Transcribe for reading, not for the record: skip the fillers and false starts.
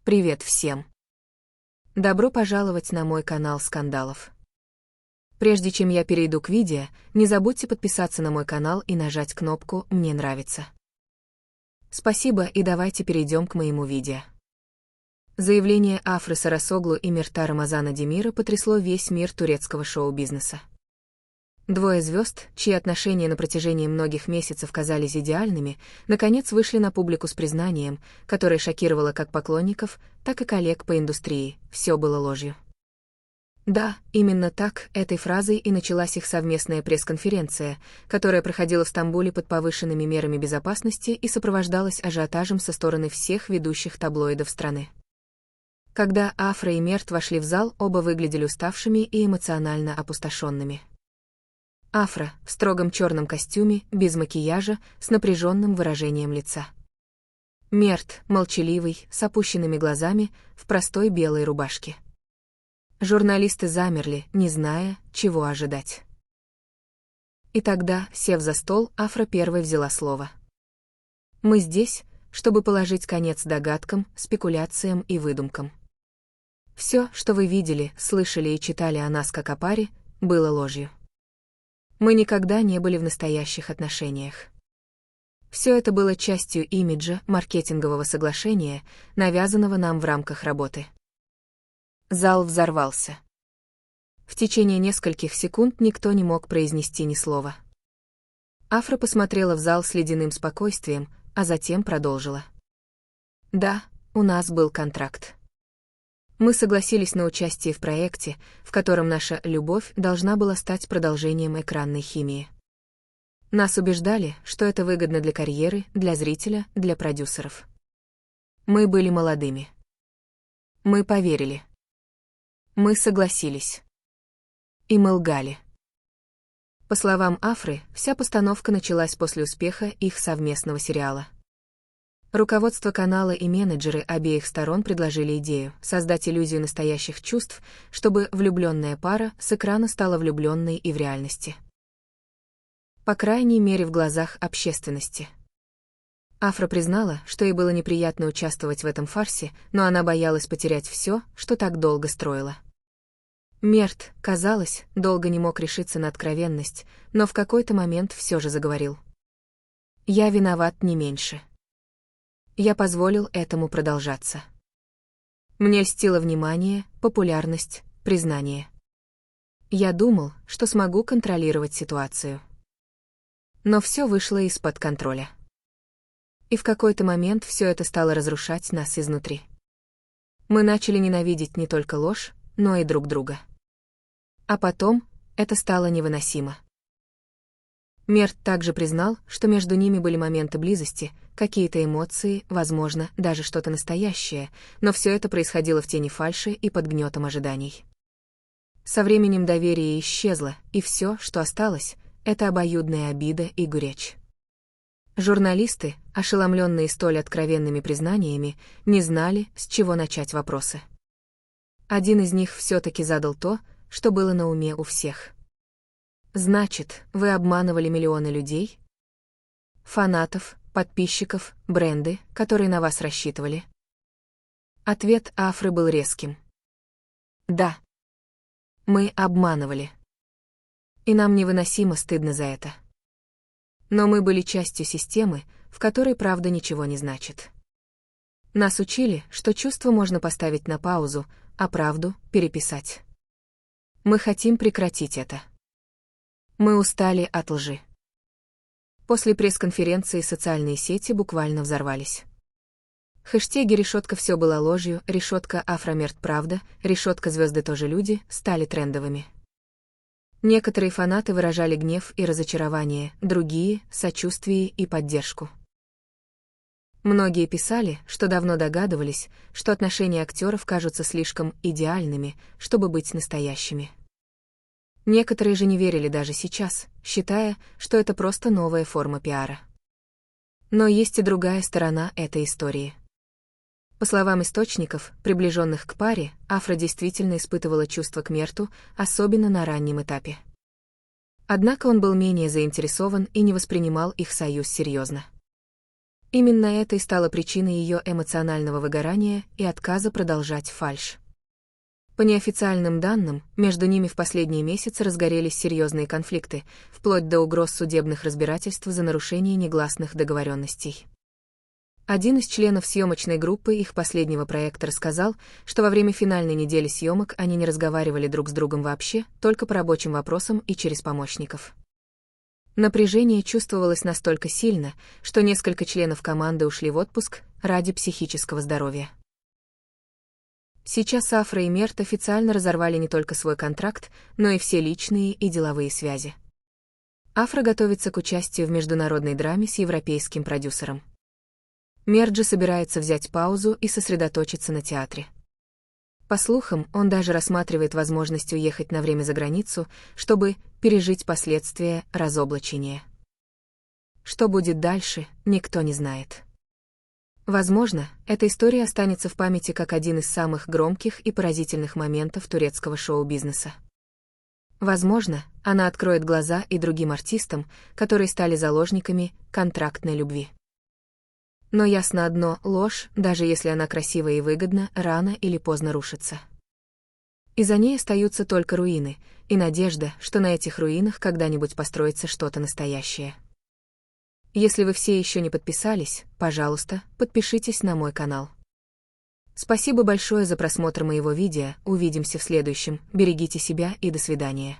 Привет всем! Добро пожаловать на мой канал скандалов. Прежде чем я перейду к видео, не забудьте подписаться на мой канал и нажать кнопку «Мне нравится». Спасибо, и давайте перейдем к моему видео. Заявление Афры Сарасоглу и Мирта Рамазана Демира потрясло весь мир турецкого шоу-бизнеса. Двое звезд, чьи отношения на протяжении многих месяцев казались идеальными, наконец вышли на публику с признанием, которое шокировало как поклонников, так и коллег по индустрии: все было ложью. Да, именно так, этой фразой и началась их совместная пресс-конференция, которая проходила в Стамбуле под повышенными мерами безопасности и сопровождалась ажиотажем со стороны всех ведущих таблоидов страны. Когда Афра и Мерт вошли в зал, оба выглядели уставшими и эмоционально опустошенными. Афра в строгом черном костюме, без макияжа, с напряженным выражением лица. Мерт, молчаливый, с опущенными глазами, в простой белой рубашке. Журналисты замерли, не зная, чего ожидать. И тогда, сев за стол, Афра первой взяла слово. «Мы здесь, чтобы положить конец догадкам, спекуляциям и выдумкам. Все, что вы видели, слышали и читали о нас как о паре, было ложью. Мы никогда не были в настоящих отношениях. Все это было частью имиджа, маркетингового соглашения, навязанного нам в рамках работы». Зал взорвался. В течение нескольких секунд никто не мог произнести ни слова. Афра посмотрела в зал с ледяным спокойствием, а затем продолжила. «Да, у нас был контракт. Мы согласились на участие в проекте, в котором наша любовь должна была стать продолжением экранной химии. Нас убеждали, что это выгодно для карьеры, для зрителя, для продюсеров. Мы были молодыми. Мы поверили. Мы согласились. И мы лгали». По словам Афры, вся постановка началась после успеха их совместного сериала. Руководство канала и менеджеры обеих сторон предложили идею создать иллюзию настоящих чувств, чтобы влюбленная пара с экрана стала влюбленной и в реальности. По крайней мере, в глазах общественности. Афра признала, что ей было неприятно участвовать в этом фарсе, но она боялась потерять все, что так долго строила. Мерт, казалось, долго не мог решиться на откровенность, но в какой-то момент все же заговорил. «Я виноват не меньше. Я позволил этому продолжаться. Мне льстило внимание, популярность, признание. Я думал, что смогу контролировать ситуацию. Но все вышло из-под контроля. И в какой-то момент все это стало разрушать нас изнутри. Мы начали ненавидеть не только ложь, но и друг друга. А потом это стало невыносимо». Мерт также признал, что между ними были моменты близости, какие-то эмоции, возможно, даже что-то настоящее, но все это происходило в тени фальши и под гнетом ожиданий. Со временем доверие исчезло, и все, что осталось, это обоюдная обида и горечь. Журналисты, ошеломленные столь откровенными признаниями, не знали, с чего начать вопросы. Один из них все-таки задал то, что было на уме у всех. «Значит, вы обманывали миллионы людей? Фанатов, подписчиков, бренды, которые на вас рассчитывали?» Ответ Афры был резким. «Да. Мы обманывали. И нам невыносимо стыдно за это. Но мы были частью системы, в которой правда ничего не значит. Нас учили, что чувства можно поставить на паузу, а правду — переписать. Мы хотим прекратить это. Мы устали от лжи». После пресс-конференции социальные сети буквально взорвались. Хэштеги «Решетка все было ложью», «Решетка Афра-Мерт правда», «Решетка звезды тоже люди» стали трендовыми. Некоторые фанаты выражали гнев и разочарование, другие — сочувствие и поддержку. Многие писали, что давно догадывались, что отношения актеров кажутся слишком идеальными, чтобы быть настоящими. Некоторые же не верили даже сейчас, считая, что это просто новая форма пиара. Но есть и другая сторона этой истории. По словам источников, приближенных к паре, Афра действительно испытывала чувства к Мерту, особенно на раннем этапе. Однако он был менее заинтересован и не воспринимал их союз серьезно. Именно это и стало причиной ее эмоционального выгорания и отказа продолжать фальшь. По неофициальным данным, между ними в последние месяцы разгорелись серьезные конфликты, вплоть до угроз судебных разбирательств за нарушение негласных договоренностей. Один из членов съемочной группы их последнего проекта рассказал, что во время финальной недели съемок они не разговаривали друг с другом вообще, только по рабочим вопросам и через помощников. Напряжение чувствовалось настолько сильно, что несколько членов команды ушли в отпуск ради психического здоровья. Сейчас Афра и Мерт официально разорвали не только свой контракт, но и все личные и деловые связи. Афра готовится к участию в международной драме с европейским продюсером. Мерт же собирается взять паузу и сосредоточиться на театре. По слухам, он даже рассматривает возможность уехать на время за границу, чтобы пережить последствия разоблачения. Что будет дальше, никто не знает. Возможно, эта история останется в памяти как один из самых громких и поразительных моментов турецкого шоу-бизнеса. Возможно, она откроет глаза и другим артистам, которые стали заложниками контрактной любви. Но ясно одно — ложь, даже если она красива и выгодна, рано или поздно рушится. И за ней остаются только руины, и надежда, что на этих руинах когда-нибудь построится что-то настоящее. Если вы все еще не подписались, пожалуйста, подпишитесь на мой канал. Спасибо большое за просмотр моего видео, увидимся в следующем, берегите себя и до свидания.